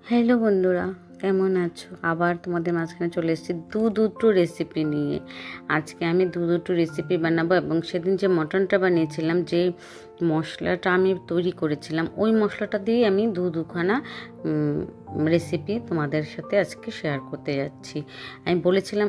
Hello বন্ধুরা, কেমন আছো? আবার তোমাদের মাঝখানে চলে এসেছি দুটো রেসিপি নিয়ে। আজকে আমি দুটো রেসিপি বানাবো এবং সেদিন যে মটনটা বানিয়েছিলাম, যে মশলাটা আমি তৈরি করেছিলাম, ওই মশলাটা দিয়ে আমি দুখানা রেসিপি তোমাদের সাথে আজকে শেয়ার করতে যাচ্ছি। আমি বলেছিলাম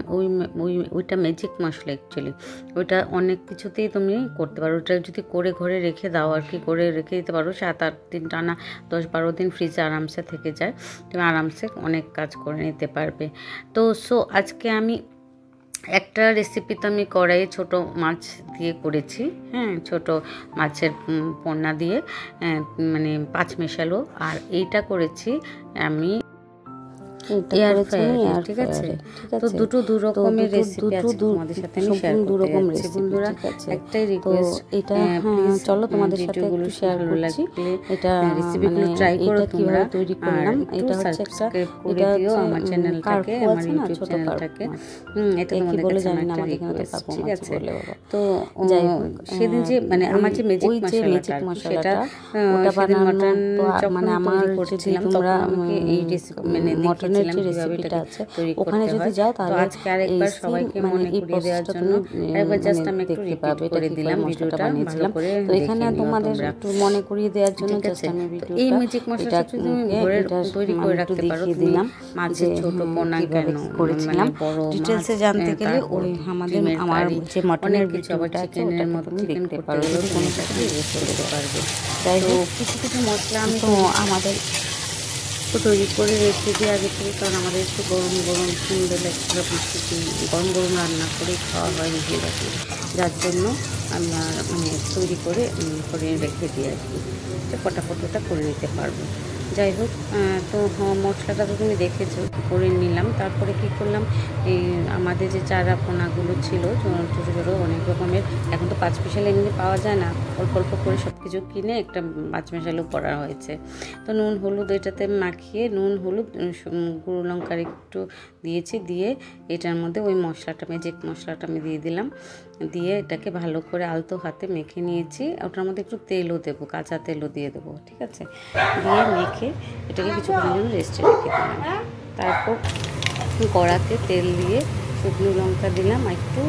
ওইটা ম্যাজিক মশলা। অ্যাকচুয়ালি ওইটা অনেক কিছুতেই তুমি করতে পারো। ওটা যদি করে ঘরে রেখে দাও, আর কি করে রেখে দিতে পারো, 7-8 দিন টানা 10-12 দিন ফ্রিজে আরামসে থেকে যায়, তুমি আরামসে অনেক কাজ করে নিতে পারবে। তো আজকে আমি একটা রেসিপি তো আমি কড়াইয়ে ছোট মাছ দিয়ে করেছি। হ্যাঁ, ছোট মাছের পোনা দিয়ে, মানে 5 মেশালো। আর এইটা করেছি আমি এয়ার ফ্রায়ারে। ঠিক আছে, তো দু রকমের রেসিপি আছে তোমাদের সাথে আমি শেয়ার করতে যাচ্ছি বন্ধুরা। একটাই রিকোয়েস্ট, এটা চলো তোমাদের সাথে একটু শেয়ার করছি। এটা রেসিপিগুলো ট্রাই করো তোমরা, তৈরি করলাম। এটা হচ্ছে সাবস্ক্রাইব করে দিও আমার চ্যানেলটাকে, আমার ইউটিউব চ্যানেলটাকে। এটা তোমাদের কাছে একটা রিকোয়েস্ট, ঠিক আছে? তো সেদিন যে মানে আমার যে ম্যাজিক মশলাটা, সেদিন মটন যখন আমার করেছিলাম তখন আমাকে এই রেসিপি মানে মটনের যে রেসিপিটা আছে ওখানে যদি যাও তাহলে আজকে আরেকবার সবাইকে মনে করিয়ে দেওয়ার জন্য একবার জাস্ট আমি একটু রিপিট করে দিলাম ভিডিওটা ভালো করে। তো এখানে তোমাদের একটু মনে করিয়ে দেওয়ার জন্য জাস্ট আমি ভিডিওটা, এই ম্যাজিক মশলাটা যদি তুমি ঘরে তৈরি করে রাখতে পারো, দিলাম মাছের ছোট পোনা কেন করেছিলাম ডিটেইলসে জানতে গেলে ওই আমার যে মটনের কিছু, আবার চিকেনের মতো চিকেন করতে পারবে, কোনো সাথে ইউজ করতে পারবে। তাই কিছু মশলা আমি তো আমাদের তৈরি করে রেখে দিই আগে থেকে, কারণ আমাদের একটু গরম সুন্দর একটা গরম রান্না করে খাওয়া হয় বেশিরভাগই, যার জন্য আমরা মানে তৈরি করে রেখে দিই আর কি, ফটাফট ওটা করে নিতে পারবো। যাই হোক, তো মশলাটা তো তুমি দেখেছো করে নিলাম। তারপরে কি করলাম, এই আমাদের যে চারা পোনাগুলো ছিল ছোটো ছোটো অনেক রকমের, এখন তো 5 মেশাল এমনি পাওয়া যায় না, অল্প অল্প করে সব কিছু কিনে একটা 5 মেশালও করা হয়েছে। তো নুন হলুদ এটাতে মাখিয়ে, নুন হলুদ গুঁড়ো লঙ্কার একটু দিয়েছি, দিয়ে এটার মধ্যে ওই মশলাটা ম্যাজিক মশলাটা আমি দিয়ে দিলাম, দিয়ে এটাকে ভালো করে আলতো হাতে মেখে নিয়েছি। ওটার মধ্যে একটু তেলও দেবো, কাঁচা তেলও দিয়ে দেবো, ঠিক আছে? দিয়ে মেখে এটাকে কিছুক্ষণের জন্য রেস্টে রেখে দিলাম। তারপর কড়াতে তেল দিয়ে শুকনো লঙ্কা দিলাম, একটু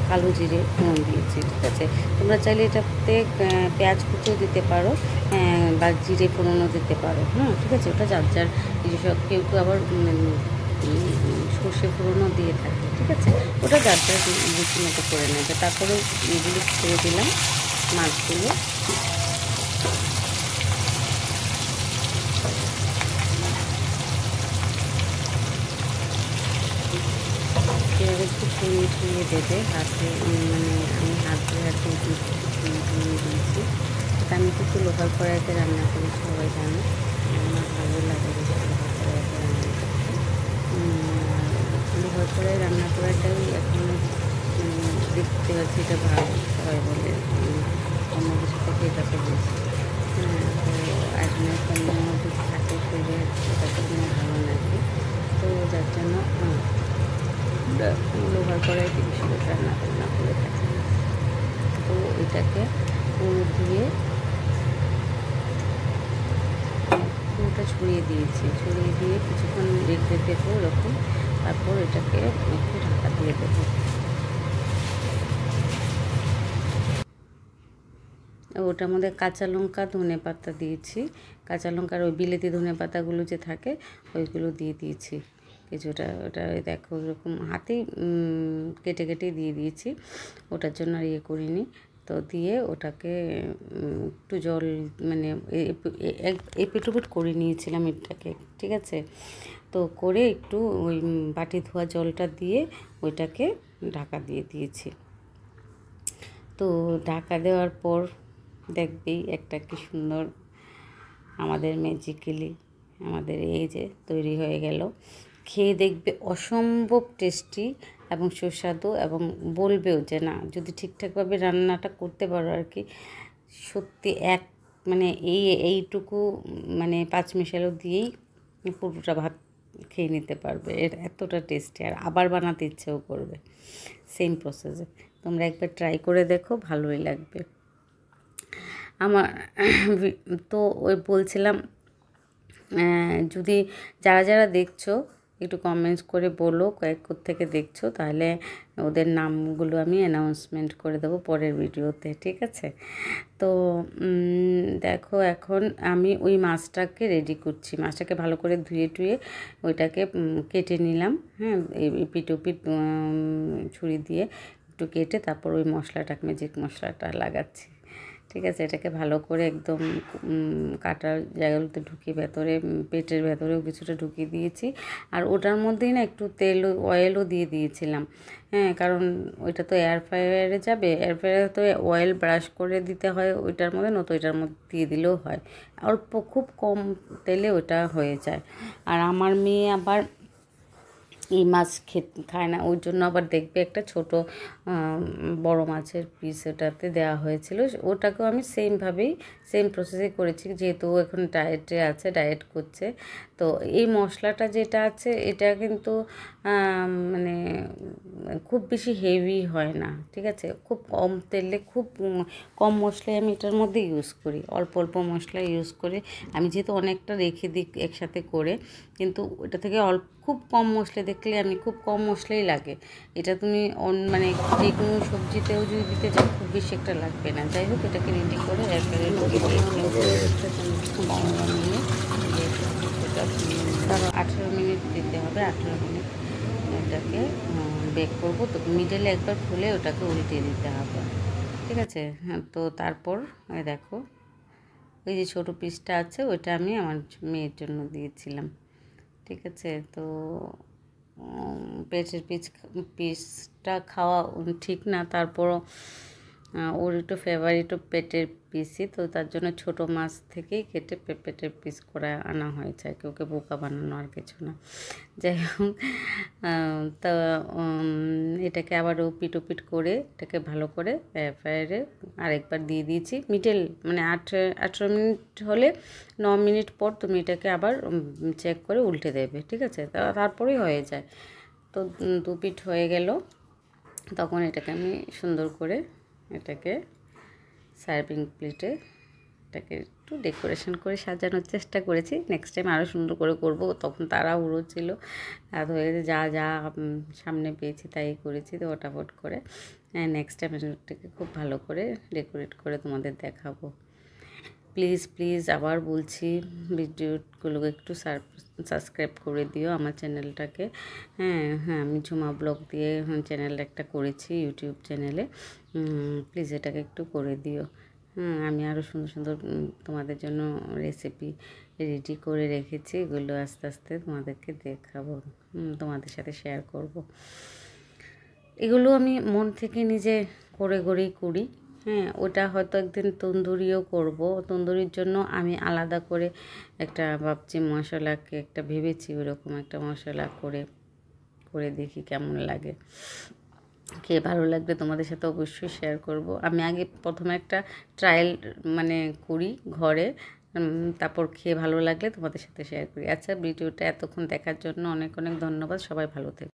কালো জিরে ফোড়ন দিয়েছি, ঠিক আছে? তোমরা চাইলে এটাতে পেঁয়াজ কুচিও দিতে পারো, বা জিরে ফোড়নও দিতে পারো। ঠিক আছে, ওটা যার যার সব, কেউ আবার সর্ষে ফোড়নও দিয়ে থাকে, ঠিক আছে? ওটা যার যার রুচি মতো করে নেবে। তারপরে এগুলো ছেড়ে দিলাম মাছগুলো, এভাবে একটু ছড়িয়ে দেবে হাতে, মানে আমি হাত দিয়ে ছড়িয়ে দিয়েছি। এটা আমি কিন্তু লোহার কড়াইতে রান্না করি, সবাই জানো আমার ভালো লাগে লোহার কড়াইতে রান্না করতে। লোহার কড়াই রান্না করাটাই এখন দেখতে পাচ্ছি এটা ভালো হয় বলে, অন্য কিছু থেকে এটাকে বেশি। তো আগুনের কমের মধ্যে থাকে শরীরে, এটাকে কোনো ভালো লাগে। তো যার জন্য লোহার কড়াইতে বেশি রান্না করে থাকি। তো এটাকে দিয়ে পুরোটা ছড়িয়ে দিয়েছি, ছড়িয়ে দিয়ে কিছুক্ষণ রেখে দেবো এরকম। তারপর এটাকে একটু ঢাকা দিয়ে দেবো। ওটার মধ্যে কাঁচা লঙ্কা ধনে পাতা দিয়েছি, কাঁচা লঙ্কার ওই বিলেতি ধনে পাতাগুলো যে থাকে ওইগুলো দিয়ে দিয়েছি কিছুটা। ওটা দেখো এরকম হাতেই কেটে দিয়ে দিয়েছি, ওটার জন্য আর ইয়ে করিনি। তো দিয়ে ওটাকে একটু জল মানে এপিট করে নিয়েছিলাম এটাকে, ঠিক আছে? তো করে একটু ওই বাটি ধোয়া জলটা দিয়ে ওইটাকে ঢাকা দিয়ে দিয়েছি। তো ঢাকা দেওয়ার পর দেখবেই একটা কি সুন্দর আমাদের ম্যাজিক্যালি আমাদের এই যে তৈরি হয়ে গেল। খেয়ে দেখবে অসম্ভব টেস্টি এবং সুস্বাদু, এবং বলবেও যে না, যদি ঠিকঠাকভাবে রান্নাটা করতে পারো আর কি, সত্যি মানে এইটুকু মানে 5 মেশালো দিয়েই পুরোটা ভাত খেয়ে নিতে পারবে। এতটা টেস্টি, আর আবার বানাতে ইচ্ছেও করবে সেম প্রসেসে। তোমরা একবার ট্রাই করে দেখো, ভালোই লাগবে। আমার তো ওই বলছিলাম যদি যারা যারা দেখছো একটু কমেন্টস করে বলো থেকে দেখছো, তাহলে ওদের নামগুলো আমি অ্যানাউন্সমেন্ট করে দেবো পরের ভিডিওতে, ঠিক আছে? তো দেখো এখন আমি ওই মাছটাকে রেডি করছি। মাছটাকে ভালো করে ধুয়ে টুয়ে ওইটাকে কেটে নিলাম, হ্যাঁ, পিঠ ছুরি দিয়ে একটু কেটে তারপর ওই মশলাটাকে, ম্যাজিক মশলাটা লাগাচ্ছি, ঠিক আছে? এটাকে ভালো করে একদম কাটার জায়গাগুলোতে ঢুকিয়ে ভেতরে, পেটের ভেতরেও কিছুটা ঢুকিয়ে দিয়েছি। আর ওটার মধ্যেই না একটু তেল অয়েলও দিয়ে দিয়েছিলাম, হ্যাঁ, কারণ ওইটা তো এয়ার ফ্রায়ারে যাবে। এয়ার ফ্রায়ারে তো অয়েল ব্রাশ করে দিতে হয় ওইটার মধ্যে, নয়তো ওইটার মধ্যে দিয়ে দিলেও হয়। অল্প খুব কম তেলে ওটা হয়ে যায়। আর আমার মেয়ে আবার এই মাছ খায় না, ওই জন্য আবার দেখবে একটা ছোট বড় মাছের পিস ওটাতে দেওয়া হয়েছিল, ওটাকেও আমি সেমভাবেই সেম প্রসেসে করেছি, যেহেতু ও এখন ডায়েটে আছে, ডায়েট করছে। তো এই মশলাটা যেটা আছে এটা কিন্তু মানে খুব বেশি হেভি হয় না, ঠিক আছে? খুব কম তেলে, খুব কম মশলায় আমি এটার মধ্যে ইউজ করি, অল্প অল্প মশলা ইউজ করে। আমি যেহেতু অনেকটা রেখে দিই একসাথে করে, কিন্তু ওটা থেকে খুব কম মশলা দেখলে আমি খুব কম মশলাই লাগে। এটা তুমি মানে যে কোনো সবজিতেও যদি দিতে চাও খুব বেশি একটা লাগবে না। যাই হোক, এটাকে রেডি করে এরপরে ঢুকে দিয়েছি 15 মিনিট, এটা 18 মিনিট দিতে হবে। 18 মিনিট এটাকে বেক করবো। তো মিডলে একবার খুলে ওটাকে উল্টে দিতে হবে, ঠিক আছে? হ্যাঁ, তো তারপর দেখো ওই যে ছোটো পিসটা আছে ওইটা আমি আমার মেয়ের জন্য দিয়েছিলাম, ঠিক আছে? তো পেটের পিসটা খাওয়া ঠিক না, তারপরও ওর একটু ফেভারিটও পেটের পিসই, তো তার জন্য ছোটো মাছ থেকেই কেটে পেটের পিস করে আনা হয়েছে আর কি, ওকে বোকা বানানো আর কিছু না। যাই হোক, তা এটাকে আবারও পিট করে এটাকে ভালো করে ফ্রায়ারে আরেকবার দিয়ে দিয়েছি। মিডল মানে 18 মিনিট হলে 9 মিনিট পর তুমি এটাকে আবার চেক করে উল্টে দেবে, ঠিক আছে? তারপরেই হয়ে যায়। তো 2 পিঠ হয়ে গেল, তখন এটাকে আমি সুন্দর করে এটাকে সার্ভিং প্লেটে এটাকে একটু ডেকোরেশন করে সাজানোর চেষ্টা করেছি। নেক্সট টাইম আরও সুন্দর করে করব। তখন তাড়াহুড়ো ছিল, রাত হয়ে গেছে, যা যা সামনে পেয়েছি তাই করেছি, তো ওটাফট করে নেক্সট টাইম এটাকে খুব ভালো করে ডেকোরেট করে তোমাদের দেখাবো। প্লিজ আবার বলছি, ভিডিওগুলোকে একটু সাবস্ক্রাইব করে দিও আমার চ্যানেলটাকে। হ্যাঁ, আমি ঝুমা ব্লগ দিয়ে চ্যানেল একটা করেছি ইউটিউব চ্যানেলে, প্লিজ এটাকে একটু করে দিও। আমি আরও সুন্দর সুন্দর তোমাদের জন্য রেসিপি রেডি করে রেখেছি, এগুলো আস্তে আস্তে তোমাদেরকে দেখাবো, তোমাদের সাথে শেয়ার করব। এগুলো আমি মন থেকে নিজে করেই করি। হ্যাঁ, ওটা হয়তো একদিন তন্দুরিও করব। তন্দুরির জন্য আমি আলাদা করে একটা ভাবছি, মশলাকে একটা ভেবেছি ওরকম একটা মশলা করে দেখি কেমন লাগে। খেয়ে ভালো লাগবে তোমাদের সাথে অবশ্যই শেয়ার করব। আমি আগে প্রথমে একটা ট্রায়াল মানে করি ঘরে, তারপর খেয়ে ভালো লাগলে তোমাদের সাথে শেয়ার করি। আচ্ছা, ভিডিওটা এতক্ষণ দেখার জন্য অনেক অনেক ধন্যবাদ। সবাই ভালো থেকো।